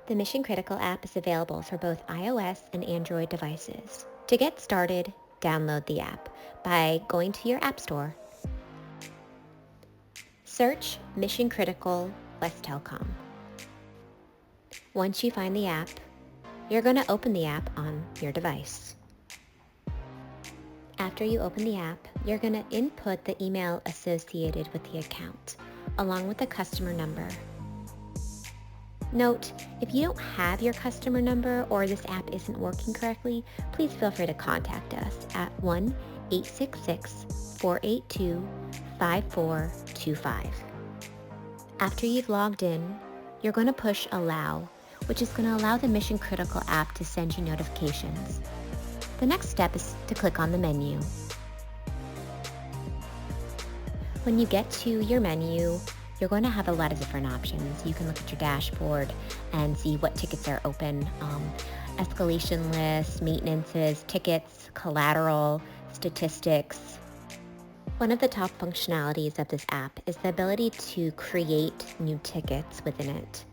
The Mission Critical app is available for both iOS and Android devices. To get started, download the app by going to your App Store. Search Mission Critical Westelcom. Once you find the app, you're going to open the app on your device. After you open the app, you're going to input the email associated with the account, along with the customer number. Note, if you don't have your customer number or this app isn't working correctly, please feel free to contact us at 1-866-482-5425. After you've logged in, you're going to push Allow, which is going to allow the Mission Critical app to send you notifications. The next step is to click on the menu. When you get to your menu, you're going to have a lot of different options. You can look at your dashboard and see what tickets are open, escalation lists, maintenances, tickets, collateral, statistics. One of the top functionalities of this app is the ability to create new tickets within it.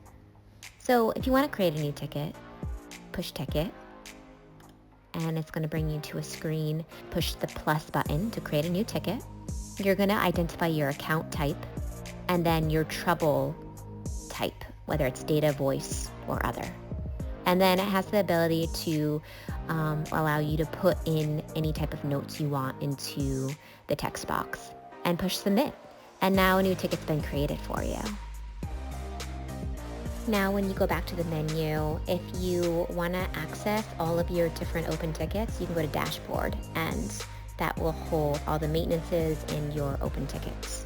So if you want to create a new ticket, push Ticket, and it's going to bring you to a screen. Push the plus button to create a new ticket. You're going to identify your account type and then your trouble type, whether it's data, voice, or other. And then it has the ability to allow you to put in any type of notes you want into the text box and push submit. And now a new ticket's been created for you. Now when you go back to the menu, if you want to access all of your different open tickets, you can go to Dashboard, and that will hold all the maintenances in your open tickets.